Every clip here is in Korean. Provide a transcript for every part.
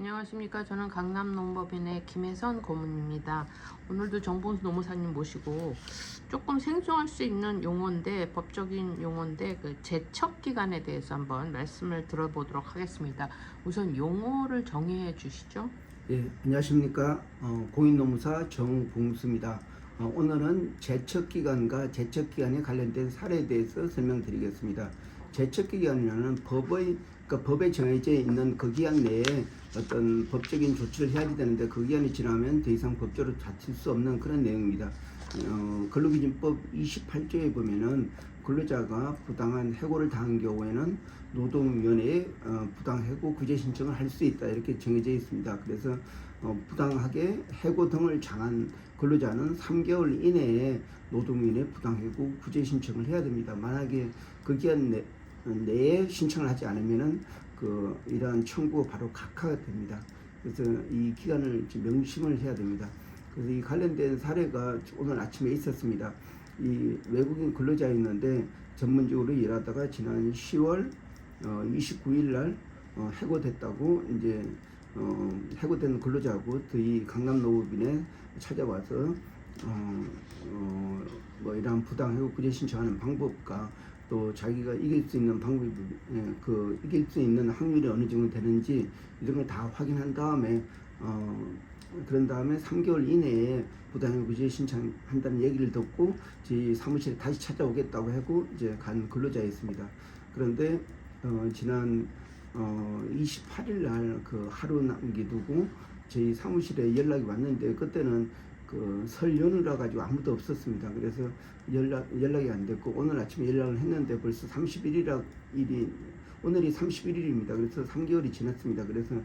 안녕하십니까. 저는 강남농법인의 김혜선 고문입니다. 오늘도 정봉수 노무사님 모시고 조금 생소할 수 있는 용어인데, 법적인 용어인데, 그 제척 기간에 대해서 한번 말씀을 들어보도록 하겠습니다. 우선 용어를 정의해 주시죠. 예, 안녕하십니까. 공인노무사 정봉수입니다. 오늘은 제척기간과 제척기간에 관련된 사례에 대해서 설명드리겠습니다. 제척기간이라는 법에 정해져 있는 그 기간 내에 어떤 법적인 조치를 해야 되는데, 그 기간이 지나면 더 이상 법적으로 다툴 수 없는 그런 내용입니다. 근로기준법 28조에 보면은 근로자가 부당한 해고를 당한 경우에는 노동위원회에 부당해고 구제 신청을 할 수 있다, 이렇게 정해져 있습니다. 그래서 부당하게 해고 등을 당한 근로자는 3개월 이내에 노동위원회에 부당해고 구제 신청을 해야 됩니다. 만약에 그 기간 내에 신청을 하지 않으면은 이러한 청구가 바로 각하가 됩니다. 그래서 이 기간을 명심을 해야 됩니다. 그래서 이 관련된 사례가 오늘 아침에 있었습니다. 이 외국인 근로자였는데 전문직으로 일하다가 지난 10월 29일 날 해고됐다고, 이제 해고된 근로자하고 이 강남노법인에 찾아와서 뭐 이러한 부당해고 구제 신청하는 방법과 또 자기가 이길 수 있는 방법이, 이길 수 있는 확률이 어느 정도 되는지 이런 걸 다 확인한 다음에 그런 다음에 3개월 이내에 부당해고 구제 신청한다는 얘기를 듣고 저희 사무실에 다시 찾아오겠다고 하고 이제 간 근로자였습니다. 그런데 지난 28일 날 그 하루 남기두고 저희 사무실에 연락이 왔는데, 그때는 설 연휴라 가지고 아무도 없었습니다. 그래서 연락이 안 됐고, 오늘 아침에 연락을 했는데 벌써 31일이 오늘이 31일입니다. 그래서 3개월이 지났습니다. 그래서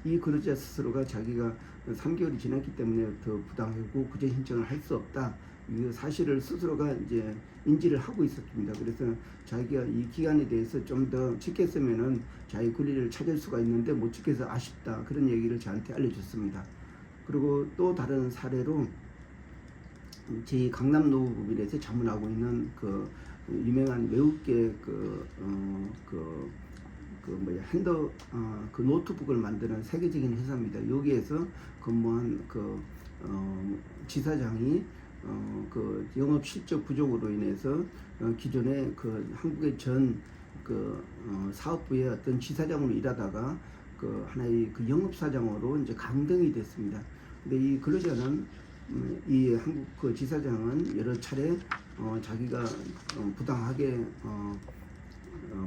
이 근로자 스스로가 자기가 3개월이 지났기 때문에 더 부당해고 구제 신청을 할 수 없다, 이 사실을 스스로가 이제 인지를 하고 있었습니다. 그래서 자기가 이 기간에 대해서 좀 더 지켰으면은 자기 권리를 찾을 수가 있는데 못 지켜서 아쉽다, 그런 얘기를 저한테 알려줬습니다. 그리고 또 다른 사례로 저희 강남노법인에서 자문하고 있는 그 유명한 외국계 그 노트북을 만드는 세계적인 회사입니다. 여기에서 근무한 지사장이 그 영업 실적 부족으로 인해서 기존에 한국의 전 사업부의 어떤 지사장으로 일하다가 하나의 영업사장으로 이제 강등이 됐습니다. 근데 이 근로자는 이 한국 지사장은 여러 차례 자기가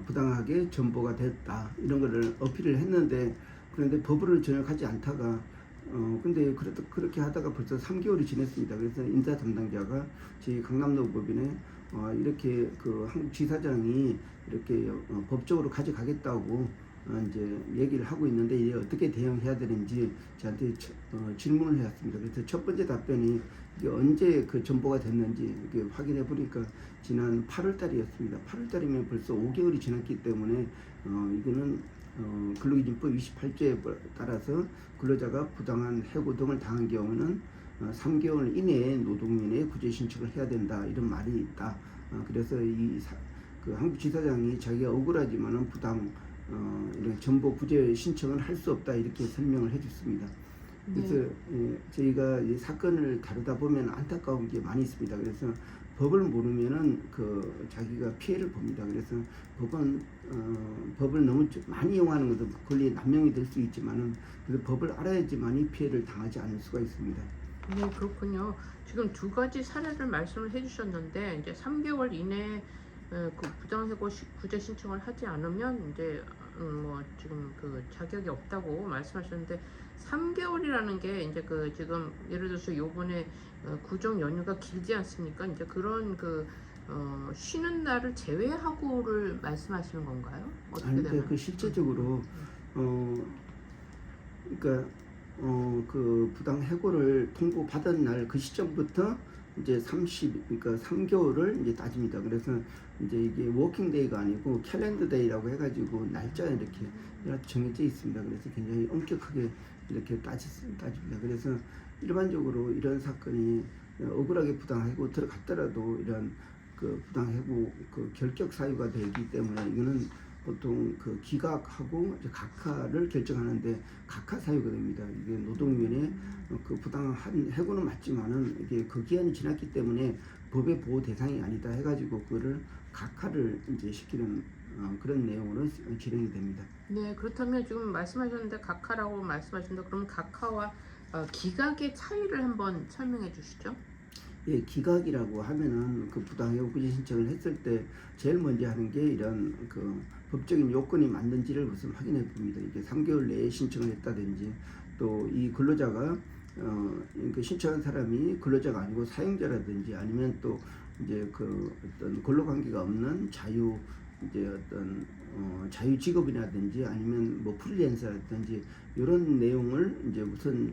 부당하게 전보가 됐다, 이런 거를 어필을 했는데, 그런데 법을 전역하지 않다가 근데 그렇게 하다가 벌써 3개월이 지났습니다. 그래서 인사 담당자가 저희 강남노법인에 이렇게 한국 지사장이 이렇게 법적으로 가져가겠다고 이제 얘기를 하고 있는데, 이제 어떻게 대응해야 되는지 저한테 질문을 해왔습니다. 그래서 첫 번째 답변이 이게 언제 전보가 됐는지 이렇게 확인해 보니까 지난 8월 달이었습니다. 8월 달이면 벌써 5개월이 지났기 때문에 이거는 근로기준법 28조에 따라서 근로자가 부당한 해고 등을 당한 경우는 3개월 이내에 노동위원회에 구제 신청을 해야 된다, 이런 말이 있다. 그래서 한국 지사장이 자기가 억울하지만은 이런 전보 구제 신청을 할 수 없다, 이렇게 설명을 해줬습니다. 그래서 저희가 이 사건을 다루다 보면 안타까운 게 많이 있습니다. 그래서 법을 모르면은 자기가 피해를 봅니다. 그래서 법을 너무 많이 이용하는 것도 권리 남용이 될 수 있지만은, 그래서 법을 알아야지만이 피해를 당하지 않을 수가 있습니다. 네, 그렇군요. 지금 두 가지 사례를 말씀을 해주셨는데, 이제 3개월 이내에 부당해고 구제 신청을 하지 않으면 이제 뭐 지금 자격이 없다고 말씀하셨는데, 3개월이라는 게 이제 지금 예를 들어서 요번에 구정 연휴가 길지 않습니까? 이제 그런 쉬는 날을 제외하고를 말씀하시는 건가요? 어떻게 되나요? 실제적으로 그러니까 부당 해고를 통보받은 날 그 시점부터 이제 그러니까 3개월을 이제 따집니다. 그래서 이제 이게 워킹데이가 아니고 캘린더데이라고 해가지고 날짜가 이렇게 정해져 있습니다. 그래서 굉장히 엄격하게 이렇게 따집니다. 그래서 일반적으로 이런 사건이 억울하게 부당해고 들어갔더라도 이런 부당해고 결격 사유가 되기 때문에 이거는 보통 그 기각하고 이제 각하를 결정하는데 각하 사유가 됩니다. 이게 노동위원회 그 부당한 해고는 맞지만은 이게 그 기한이 지났기 때문에 법의 보호 대상이 아니다 해가지고 그거를 각하를 이제 시키는 그런 내용으로 진행이 됩니다. 네, 그렇다면 지금 말씀하셨는데 각하라고 말씀하셨는데 그럼 각하와 기각의 차이를 한번 설명해 주시죠. 예, 기각이라고 하면은 그 부당해고 구제 신청을 했을 때 제일 먼저 하는 게 이런 그 법적인 요건이 맞는지를 우선 확인해 봅니다. 이게 3개월 내에 신청을 했다든지 또 이 근로자가 그 신청한 사람이 근로자가 아니고 사용자라든지 아니면 또 이제 그 어떤 근로 관계가 없는 자유 이제 어떤 자유 직업이라든지 아니면 뭐 프리랜서라든지 이런 내용을 이제 우선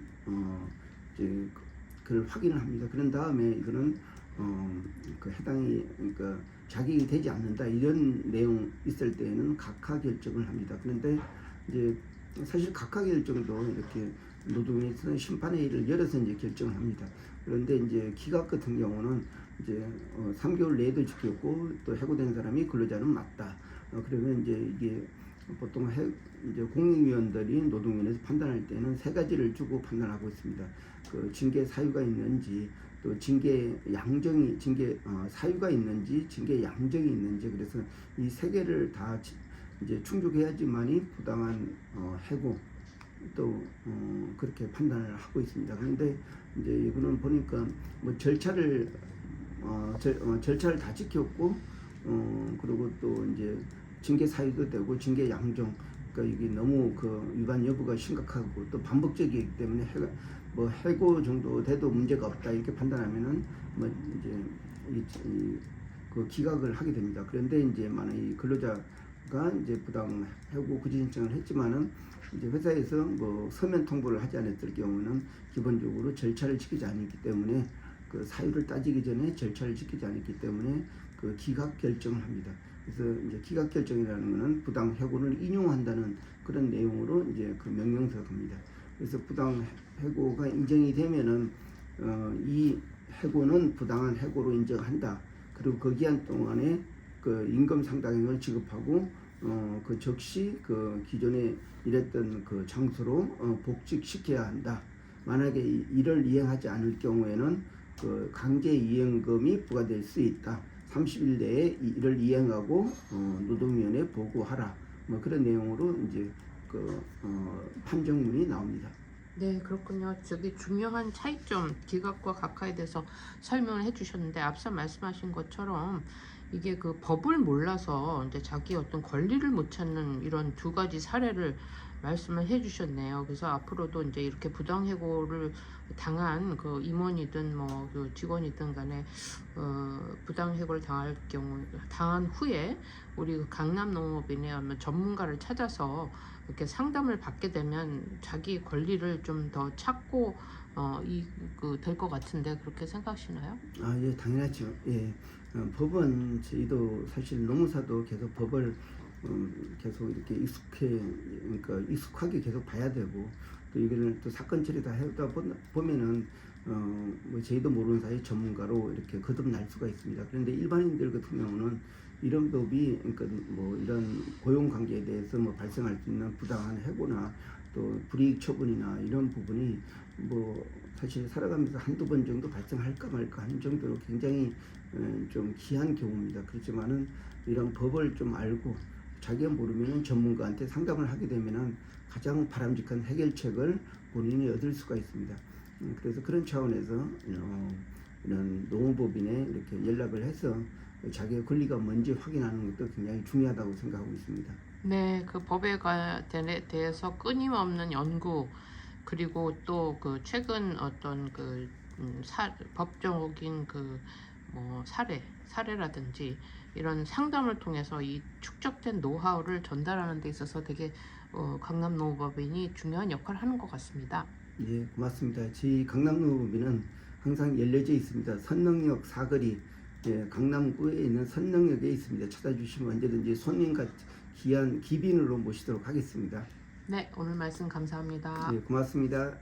이제 그걸 확인을 합니다. 그런 다음에 이거는 그 해당이 그러니까 자격이 되지 않는다 이런 내용 있을 때에는 각하 결정을 합니다. 그런데 이제 사실 각하 결정도 이렇게 노동위에서는 심판회의를 열어서 이제 결정을 합니다. 그런데 이제 기각 같은 경우는 이제 3개월 내에도 지켰고 또 해고된 사람이 근로자는 맞다. 그러면 이제 이게 보통 이제 공익위원들이 노동위원회에서 판단할 때는 세 가지를 주고 판단하고 있습니다. 그 징계 사유가 있는지, 또 징계 양정이 사유가 있는지, 징계 양정이 있는지, 그래서 이 세 개를 다 이제 충족해야지만이 부당한 해고 또 그렇게 판단을 하고 있습니다. 그런데 이제 이거는 보니까 뭐 절차를 다 지켰고 그리고 또 이제 징계 사유도 되고 징계 양정, 그러니까 이게 너무 그 위반 여부가 심각하고 또 반복적이기 때문에 뭐 해고 정도 돼도 문제가 없다 이렇게 판단하면은 뭐 이제 그 기각을 하게 됩니다. 그런데 이제 만약 이 근로자가 이제 부당 해고 구제 신청을 했지만은 이제 회사에서 뭐 서면 통보를 하지 않았을 경우는 기본적으로 절차를 지키지 않았기 때문에 그 사유를 따지기 전에 절차를 지키지 않았기 때문에 그 기각 결정을 합니다. 그래서 이제 기각 결정이라는 것은 부당 해고를 인용한다는 그런 내용으로 이제 그 명령서가 갑니다. 그래서 부당 해고가 인정이 되면은 이 해고는 부당한 해고로 인정한다. 그리고 그 기한 동안에 그 임금 상당액을 지급하고 그 즉시 그 기존에 일했던 그 장소로 복직시켜야 한다. 만약에 이를 이행하지 않을 경우에는 그 강제 이행금이 부과될 수 있다. 30일 내에 이를 이행하고 노동위원회에 보고하라. 뭐 그런 내용으로 이제 그 판정문이 나옵니다. 네, 그렇군요. 저기 중요한 차이점, 기각과 각하에 대해서 설명을 해주셨는데 앞서 말씀하신 것처럼 이게 그 법을 몰라서 이제 자기 어떤 권리를 못 찾는 이런 두 가지 사례를 말씀을 해주셨네요. 그래서 앞으로도 이제 이렇게 부당해고를 당한 그 임원이든 뭐 그 직원이든 간에 부당해고를 당한 후에 우리 그 강남농업인의 어떤 전문가를 찾아서 이렇게 상담을 받게 되면 자기 권리를 좀 더 찾고 될 것 같은데 그렇게 생각하시나요? 아, 예, 당연하죠. 예. 법은 저희도 사실 노무사도 계속 법을 계속 이렇게 그러니까 익숙하게 계속 봐야 되고 또 이거를 또 사건 처리 다 하다 보면은 뭐 저희도 모르는 사이 전문가로 이렇게 거듭날 수가 있습니다. 그런데 일반인들 같은 경우는 이런 법이 그러니까 뭐 이런 고용 관계에 대해서 뭐 발생할 수 있는 부당한 해고나 또 불이익 처분이나 이런 부분이 뭐 사실 살아가면서 한두 번 정도 발생할까 말까 하는 정도로 굉장히 좀 귀한 경우입니다. 그렇지만은 이런 법을 좀 알고 자기가 모르면은 전문가한테 상담을 하게 되면은 가장 바람직한 해결책을 본인이 얻을 수가 있습니다. 그래서 그런 차원에서 이런 농업법인에 이렇게 연락을 해서 자기의 권리가 뭔지 확인하는 것도 굉장히 중요하다고 생각하고 있습니다. 네, 그 법에 대해서 끊임없는 연구 그리고 또 그 최근 어떤 그 법적인 그 뭐 사례라든지 이런 상담을 통해서 이 축적된 노하우를 전달하는 데 있어서 되게 강남농업법인이 중요한 역할을 하는 것 같습니다. 예, 고맙습니다. 저희 강남농업법인은 항상 열려져 있습니다. 선능역 사거리 강남구에 있는 선능역에 있습니다. 찾아주시면 언제든지 손님과 귀한 기빈으로 모시도록 하겠습니다. 네, 오늘 말씀 감사합니다. 예, 고맙습니다.